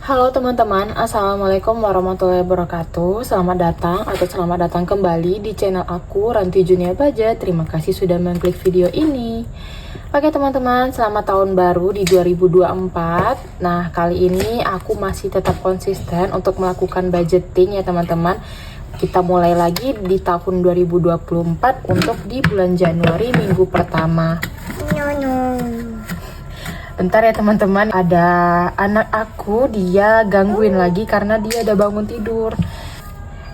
Halo teman-teman, Assalamualaikum warahmatullahi wabarakatuh. Selamat datang kembali di channel aku, Ranti Junia Baja. Terima kasih sudah mengklik video ini. Oke teman-teman, selamat tahun baru di 2024. Nah, kali ini aku masih tetap konsisten untuk melakukan budgeting ya teman-teman. Kita mulai lagi di tahun 2024 untuk di bulan Januari minggu pertama. Bentar ya teman-teman, ada anak aku, dia gangguin lagi karena dia udah bangun tidur.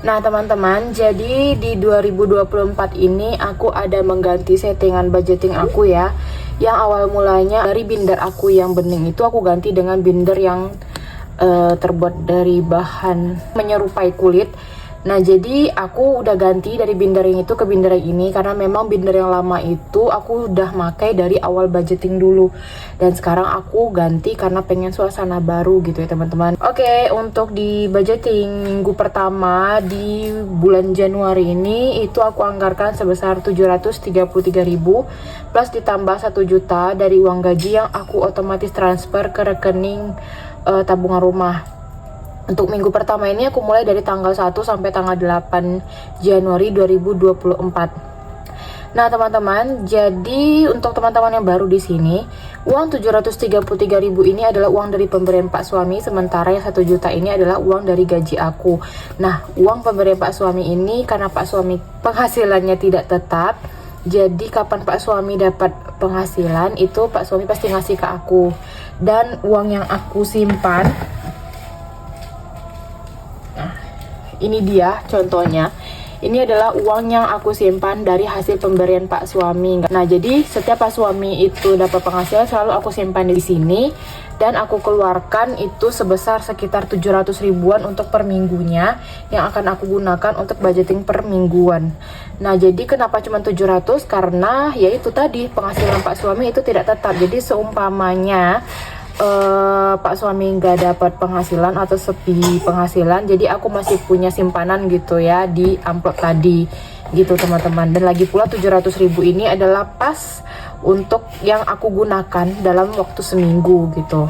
Nah teman-teman, jadi di 2024 ini aku ada mengganti settingan budgeting aku ya. Yang awal mulanya dari binder aku yang bening itu aku ganti dengan binder yang terbuat dari bahan menyerupai kulit. Nah jadi aku udah ganti dari binder yang itu ke binder yang ini karena memang binder yang lama itu aku udah pakai dari awal budgeting dulu, dan sekarang aku ganti karena pengen suasana baru gitu ya teman-teman. Oke, untuk di budgeting minggu pertama di bulan Januari ini itu aku anggarkan sebesar 733.000 plus ditambah 1 juta dari uang gaji yang aku otomatis transfer ke rekening tabungan rumah. Untuk minggu pertama ini aku mulai dari tanggal 1 sampai tanggal 8 Januari 2024. Nah, teman-teman, jadi untuk teman-teman yang baru di sini, uang 733.000 ini adalah uang dari pemberian Pak suami, sementara yang 1 juta ini adalah uang dari gaji aku. Nah, uang pemberian Pak suami ini karena Pak suami penghasilannya tidak tetap, jadi kapan Pak suami dapat penghasilan itu Pak suami pasti ngasih ke aku. Dan uang yang aku simpan, ini dia contohnya. Ini adalah uang yang aku simpan dari hasil pemberian Pak suami. Nah, jadi setiap Pak suami itu dapat penghasilan selalu aku simpan di sini, dan aku keluarkan itu sebesar sekitar 700 ribuan untuk per minggunya yang akan aku gunakan untuk budgeting per mingguan. Nah, jadi kenapa cuma 700? Karena yaitu tadi penghasilan Pak suami itu tidak tetap. Jadi seumpamanya Pak suami nggak dapat penghasilan atau sepi penghasilan, jadi aku masih punya simpanan gitu ya di amplop tadi gitu teman-teman. Dan lagi pula 700.000 ini adalah pas untuk yang aku gunakan dalam waktu seminggu gitu.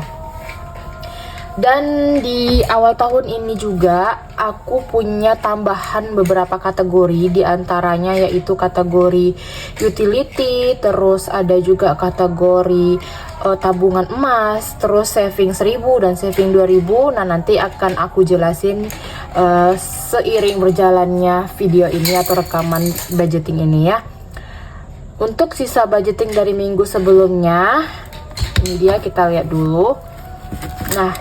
Dan di awal tahun ini juga aku punya tambahan beberapa kategori, diantaranya yaitu kategori utility, terus ada juga kategori tabungan emas, terus saving 1.000 dan saving 2.000. Nah, nanti akan aku jelasin seiring berjalannya video ini atau rekaman budgeting ini ya. Untuk sisa budgeting dari minggu sebelumnya, ini dia, kita lihat dulu. Nah,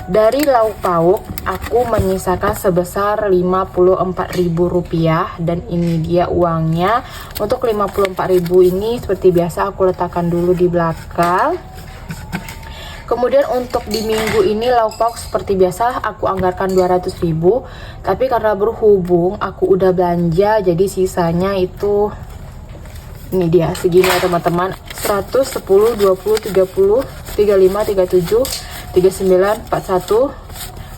dari lauk pauk aku menyisakan sebesar Rp54.000, dan ini dia uangnya. Untuk 54.000 ini seperti biasa aku letakkan dulu di belakang. Kemudian untuk di minggu ini lauk pauk seperti biasa aku anggarkan 200.000, tapi karena berhubung aku udah belanja jadi sisanya itu ini dia segini ya teman-teman. 100, 10, 20, 30, 35, 37, 39, 41,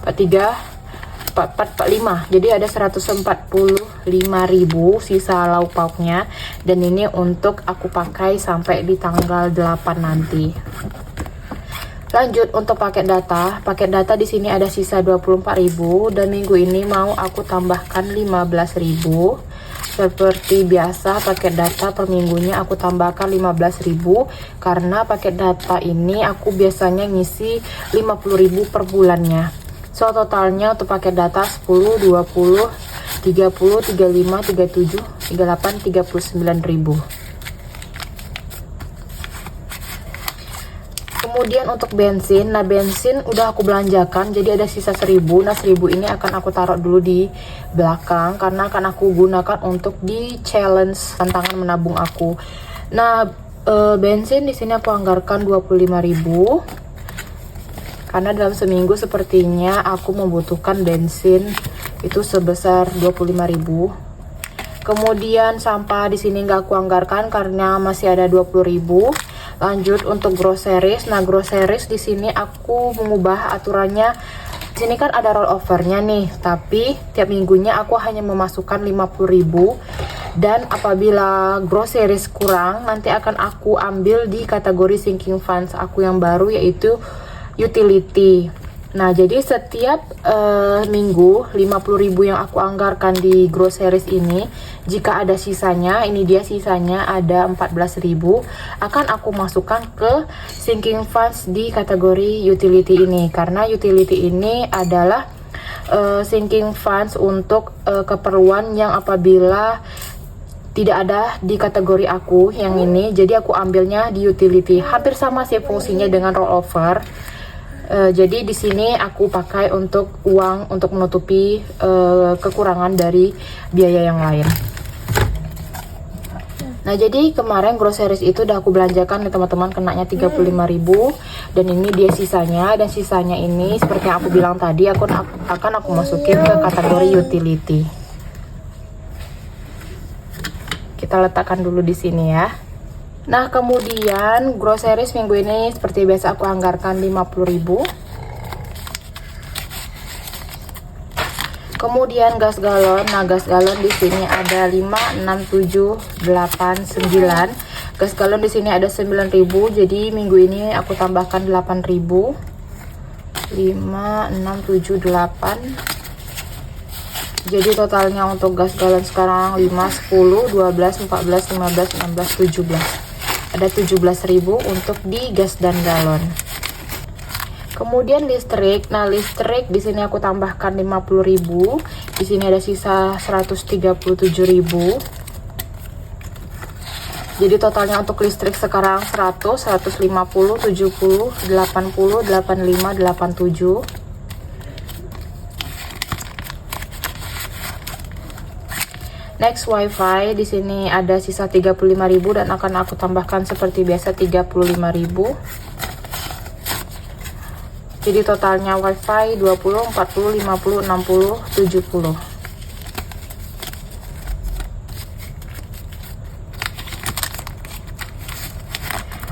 43, 44, 45. Jadi ada 145.000 sisa lauk pauknya, dan ini untuk aku pakai sampai di tanggal 8 nanti. Lanjut untuk paket data. Paket data di sini ada sisa 24.000, dan minggu ini mau aku tambahkan 15.000. Seperti biasa paket data per minggunya aku tambahkan 15.000 karena paket data ini aku biasanya ngisi 50.000 per bulannya. So totalnya untuk paket data 10, 20, 30, 35, 37, 38, 39.000. Kemudian untuk bensin, nah bensin udah aku belanjakan, jadi ada sisa 1.000. Nah 1.000 ini akan aku taruh dulu di belakang karena akan aku gunakan untuk di challenge tantangan menabung aku. Nah bensin di sini aku anggarkan 25.000 karena dalam seminggu sepertinya aku membutuhkan bensin itu sebesar 25.000. Kemudian sampah di sini nggak aku anggarkan karena masih ada 20.000. Lanjut untuk groceries. Nah, groceries di sini aku mengubah aturannya. Di sini kan ada rollovernya nih, tapi tiap minggunya aku hanya memasukkan 50.000, dan apabila groceries kurang nanti akan aku ambil di kategori sinking funds aku yang baru yaitu utility. Nah, jadi setiap minggu 50.000 yang aku anggarkan di groceries ini, jika ada sisanya, ini dia sisanya ada 14.000, akan aku masukkan ke sinking funds di kategori utility ini. Karena utility ini adalah sinking funds untuk keperluan yang apabila tidak ada di kategori aku yang ini, jadi aku ambilnya di utility. Hampir sama sih fungsinya dengan rollover. Jadi di sini aku pakai untuk uang untuk menutupi kekurangan dari biaya yang lain. Nah, jadi kemarin groceries itu udah aku belanjakan nih teman-teman, kenanya 35.000, dan ini dia sisanya. Dan sisanya ini seperti yang aku bilang tadi, akan aku masukin ke kategori utility. Kita letakkan dulu di sini ya. Nah, kemudian groceries minggu ini seperti biasa aku anggarkan 50.000. Kemudian gas galon. Nah, gas galon di sini ada 5, 6, 7, 8, 9. Gas galon di sini ada 9.000. Jadi minggu ini aku tambahkan 8.000. 5, 6, 7, 8. Jadi totalnya untuk gas galon sekarang 5, 10, 12, 14, 15, 16, 17. Ada 17.000 untuk di gas dan galon. Kemudian listrik. Nah, listrik di sini aku tambahkan 50.000. Di sini ada sisa 137.000. Jadi totalnya untuk listrik sekarang 100, 150, 70, 80, 85, 87. Next, wifi. Di sini ada sisa 35.000 dan akan aku tambahkan seperti biasa 35.000. Jadi totalnya wifi 20, 40, 50, 60, 70.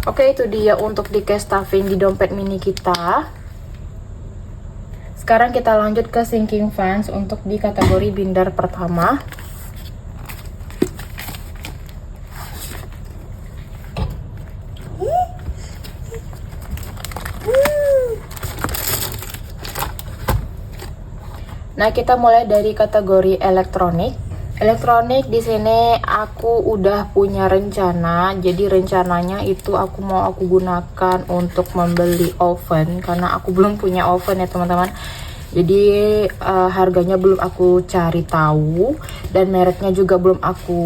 Oke, itu dia untuk di cash stuffing di dompet mini kita. Sekarang kita lanjut ke sinking funds untuk di kategori binder pertama. Nah, kita mulai dari kategori elektronik. Elektronik di sini aku udah punya rencana. Jadi rencananya itu aku mau gunakan untuk membeli oven karena aku belum punya oven ya teman-teman. Jadi harganya belum aku cari tahu dan mereknya juga belum aku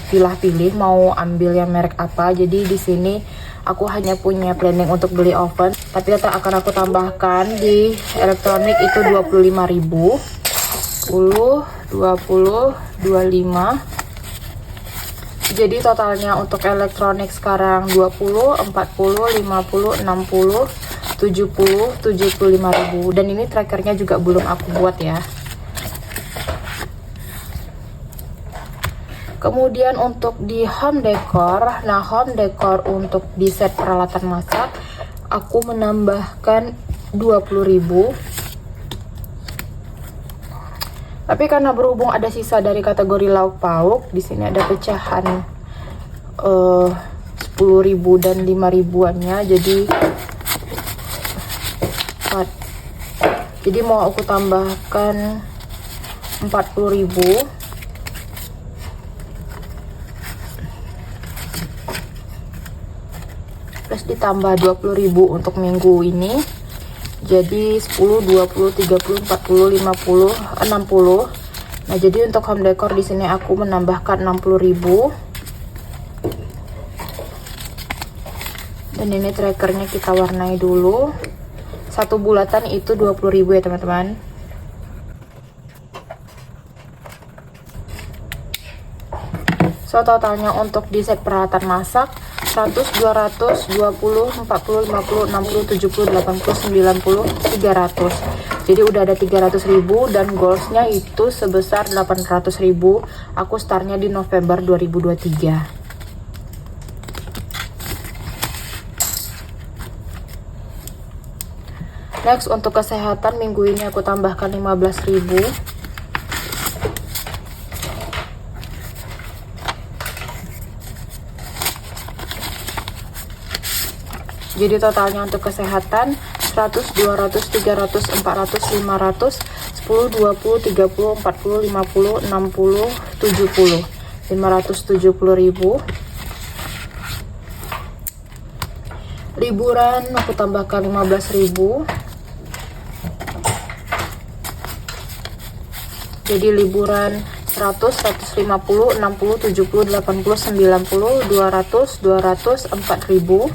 pilih-pilih mau ambil yang merek apa. Jadi di sini aku hanya punya planning untuk beli oven, tapi tetap akan aku tambahkan di elektronik itu 25.000. 10, 20, 25. Jadi totalnya untuk elektronik sekarang 20, 40, 50, 60, 70, 75.000. Dan ini trackernya juga belum aku buat ya. Kemudian untuk di home decor, nah home decor untuk di set peralatan masak aku menambahkan 20.000. Tapi karena berhubung ada sisa dari kategori lauk pauk, di sini ada pecahan 10.000 dan 5.000-annya, jadi mau aku tambahkan 40.000. Plus ditambah 20.000 untuk minggu ini. Jadi 10, 20, 30, 40, 50, 60. Nah, jadi untuk home decor di sini aku menambahkan 60.000. Dan ini trackernya kita warnai dulu. Satu bulatan itu 20.000 ya teman-teman. So totalnya untuk di set peralatan masak 100, 200, 20, 40, 50, 60, 70, 80, 90, 300. Jadi udah ada 300.000 dan goalsnya itu sebesar 800.000. Aku startnya di November 2023. Next, untuk kesehatan minggu ini aku tambahkan 15.000. Jadi totalnya untuk kesehatan 100, 200, 300, 400, 500, 10, 20, 30, 40, 50, 60, 70. 570.000. Liburan aku tambahkan 15.000. Jadi liburan 100, 150, 60, 70, 80, 90, 200, 4.000.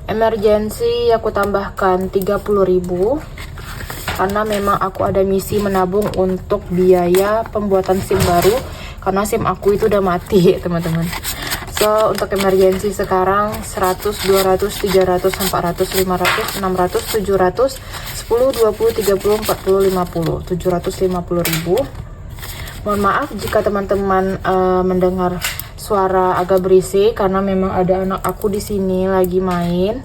Emergency aku tambahkan 30.000 karena memang aku ada misi menabung untuk biaya pembuatan SIM baru karena SIM aku itu udah mati teman-teman. So untuk emergency sekarang 100, 200, 300, 400, 500, 600, 700, 10, 20, 30, 40, 50, 750.000. Mohon maaf jika teman-teman mendengar suara agak berisik karena memang ada anak aku di sini lagi main.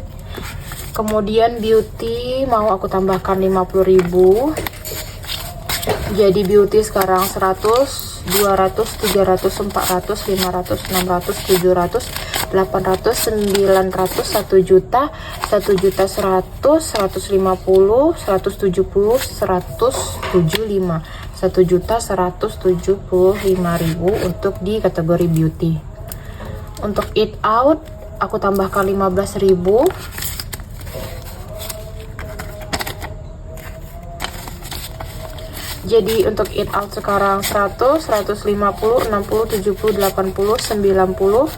Kemudian beauty mau aku tambahkan 50.000. Jadi beauty sekarang 100, 200, 300, 400, 500, 600, 700, 800, 900, 1 juta, 1 juta 100, 150, 170, 175, 1 juta 175.000 untuk di kategori beauty. Untuk eat out aku tambahkan 15.000. Jadi untuk eat out sekarang 100, 150, 60, 70, 80, 90,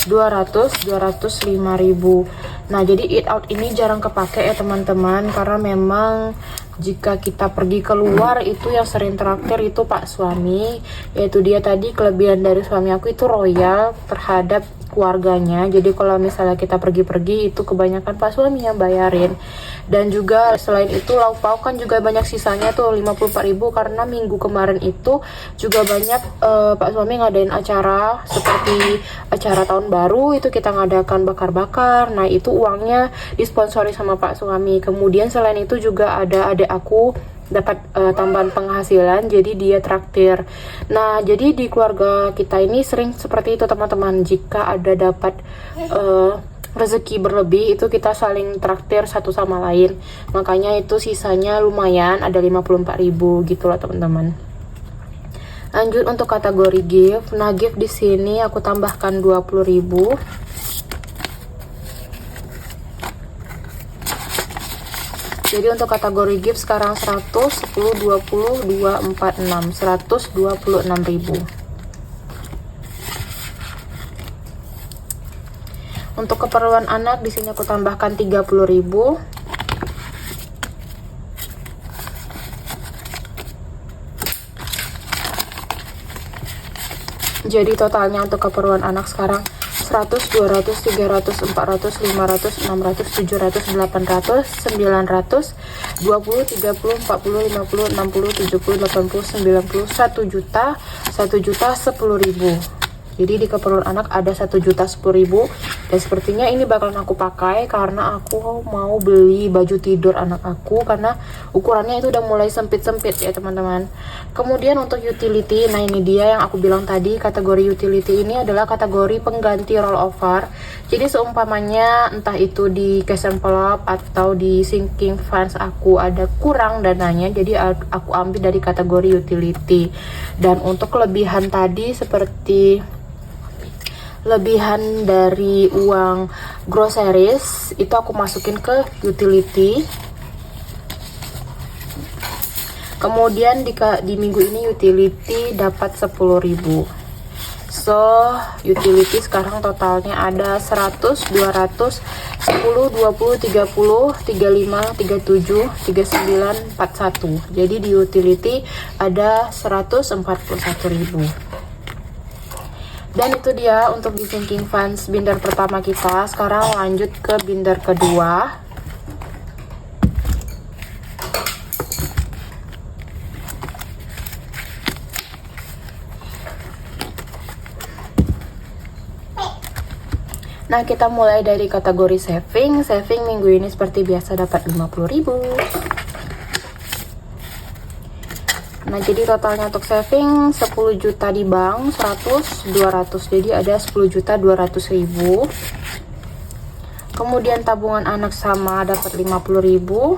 200, 205.000. Nah jadi eat out ini jarang kepake ya teman-teman, karena memang jika kita pergi keluar itu yang sering traktir itu pak suami. Yaitu dia tadi kelebihan dari suami aku itu royal terhadap keluarganya. Jadi kalau misalnya kita pergi-pergi itu kebanyakan pak suami yang bayarin. Dan juga selain itu lauk pauk kan juga banyak sisanya tuh 54.000 karena minggu kemarin itu juga banyak pak suami ngadain acara seperti acara tahun baru itu kita ngadakan bakar-bakar. Nah itu uangnya disponsori sama pak suami. Kemudian selain itu juga ada adik aku dapat tambahan penghasilan, jadi dia traktir. Nah jadi di keluarga kita ini sering seperti itu teman-teman, jika ada dapat rezeki berlebih itu kita saling traktir satu sama lain, makanya itu sisanya lumayan ada 54.000 gitu loh teman-teman. Lanjut untuk kategori gift. Nah gift di sini aku tambahkan 20.000. Jadi untuk kategori gift sekarang 100, 10, 20, 2, 4, 6, 126.000. Untuk keperluan anak di sini aku tambahkan 30.000. Jadi totalnya untuk keperluan anak sekarang 100, 200, 300, 400, 500, 600, 700, 800, 900, 20, 30, 40, 50, 60, 70, 80, 90, 1 juta, 1 juta 10.000. Jadi di keperluan anak ada 1 juta 10.000. Dan sepertinya ini bakalan aku pakai karena aku mau beli baju tidur anak aku karena ukurannya itu udah mulai sempit-sempit ya teman-teman. Kemudian untuk utility, nah ini dia yang aku bilang tadi, kategori utility ini adalah kategori pengganti rollover. Jadi seumpamanya entah itu di cash envelope atau di sinking funds aku ada kurang dananya, jadi aku ambil dari kategori utility. Dan untuk kelebihan tadi seperti lebihan dari uang groceries itu aku masukin ke utility. Kemudian di minggu ini utility dapat 10.000. So utility sekarang totalnya ada 100, 200, 10, 20, 30, 35, 37, 39, 41. Jadi di utility ada 141.000. Dan itu dia untuk di sinking funds binder pertama kita. Sekarang lanjut ke binder kedua. Nah kita mulai dari kategori saving. Saving minggu ini seperti biasa dapat 50.000. Nah jadi totalnya untuk saving 10 juta di bank, 100, 200. Jadi ada 10 juta 200.000. Kemudian tabungan anak sama dapat 50.000.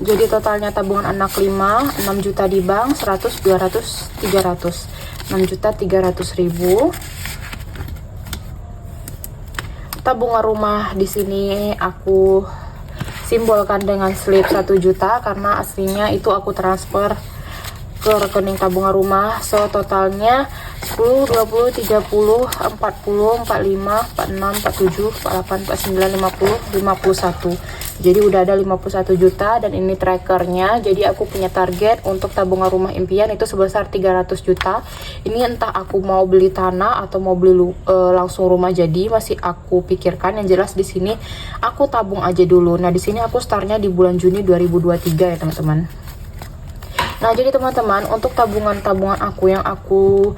Jadi totalnya tabungan anak 5, 6 juta di bank, 100, 200, 300. 6.300.000. Tabungan rumah di sini aku simbolkan dengan slip 1 juta karena aslinya itu aku transfer ke rekening tabungan rumah. So totalnya 10, 20, 30, 40, 45, 46, 47, 48, 49, 50, 51. Jadi udah ada 51 juta dan ini trackernya. Jadi aku punya target untuk tabungan rumah impian itu sebesar 300 juta. Ini entah aku mau beli tanah atau mau beli langsung rumah jadi, masih aku pikirkan. Yang jelas di sini aku tabung aja dulu. Nah, di sini aku startnya di bulan Juni 2023 ya, teman-teman. Nah, jadi teman-teman, untuk tabungan-tabungan aku yang aku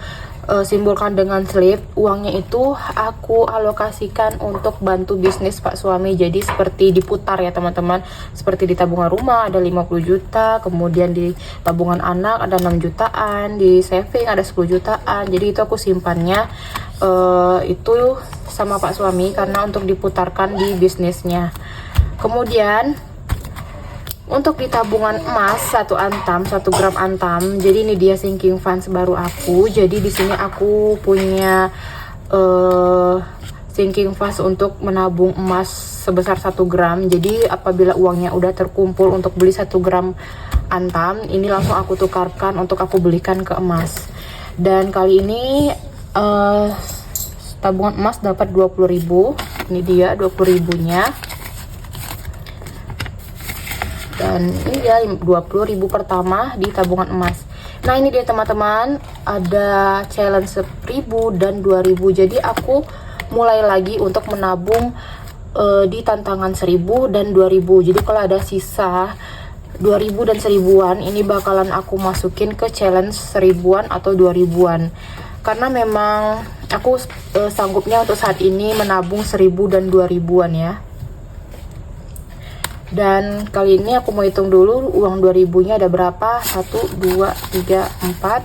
simbolkan dengan slip, uangnya itu aku alokasikan untuk bantu bisnis Pak suami. Jadi seperti diputar ya teman-teman. Seperti di tabungan rumah ada 50 juta, kemudian di tabungan anak ada 6 jutaan, di saving ada 10 jutaan. Jadi itu aku simpannya itu sama Pak suami karena untuk diputarkan di bisnisnya. Kemudian untuk di tabungan emas 1 antam, 1 gram antam. Jadi ini dia sinking funds baru aku. Jadi di sini aku punya sinking funds untuk menabung emas sebesar 1 gram. Jadi apabila uangnya udah terkumpul untuk beli 1 gram antam, ini langsung aku tukarkan untuk aku belikan ke emas. Dan kali ini tabungan emas dapat 20.000. Ini dia 20.000-nya. Dan ini dia 20.000 pertama di tabungan emas. Nah, ini dia teman-teman, ada challenge 1.000 dan 2.000. Jadi aku mulai lagi untuk menabung di tantangan 1.000 dan 2.000. Jadi kalau ada sisa 2.000 dan 1.000-an, ini bakalan aku masukin ke challenge 1.000-an atau 2.000-an. Karena memang aku sanggupnya untuk saat ini menabung 1.000 dan 2.000-an ya. Dan kali ini aku mau hitung dulu uang 2000-nya ada berapa. 1, 2, 3, 4.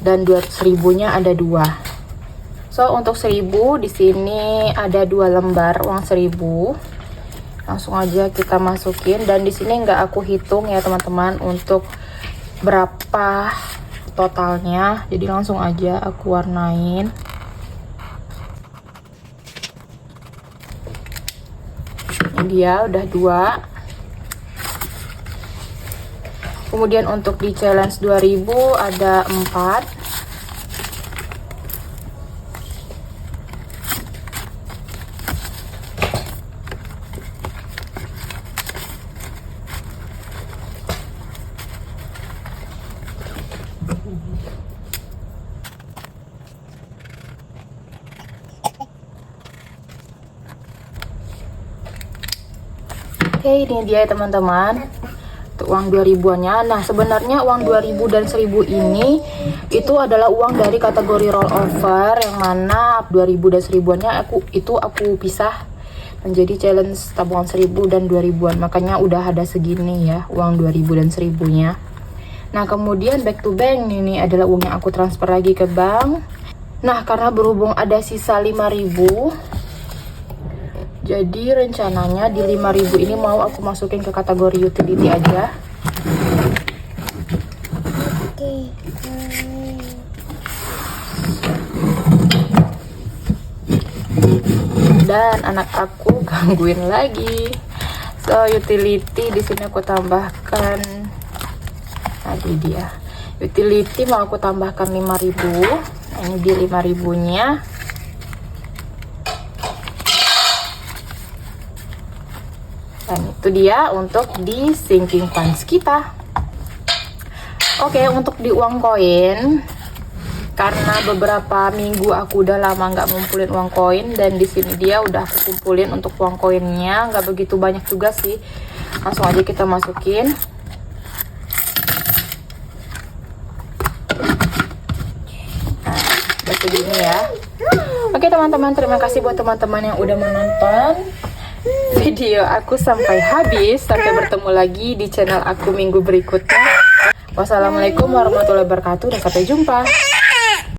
Dan 1000-nya ada 2. So untuk 1000 di sini ada 2 lembar uang 1000. Langsung aja kita masukin. Dan di sini nggak aku hitung ya teman-teman untuk berapa totalnya. Jadi langsung aja aku warnain. Dia udah 2. Kemudian untuk di challenge 2000 ada 4. Oke, ini dia teman-teman, uang 2000-nya. Nah, sebenarnya uang 2000 dan 1000 ini itu adalah uang dari kategori rollover, yang mana 2000 dan 1000-nya aku pisah menjadi challenge tabungan 1000 dan 2000-an. Makanya udah ada segini ya uang 2000 dan 1000-nya. Nah, kemudian back to bank, ini adalah uang yang aku transfer lagi ke bank. Nah, karena berhubung ada sisa 5.000, jadi rencananya di 5.000 ini mau aku masukin ke kategori utility aja. Dan anak aku gangguin lagi. So utility di sini aku tambahkan. Tadi dia. Utility mau aku tambahkan 5.000. Ini di 5.000-nya. Dan itu dia untuk di sinking funds kita. Oke, untuk di uang koin, karena beberapa minggu aku udah lama nggak ngumpulin uang koin, dan di sini dia udah aku kumpulin untuk uang koinnya, nggak begitu banyak juga sih. Langsung aja kita masukin. Nah, udah segini ya. Oke teman-teman, terima kasih buat teman-teman yang udah menonton video aku sampai habis. Sampai bertemu lagi di channel aku minggu berikutnya. Wassalamualaikum warahmatullahi wabarakatuh dan sampai jumpa.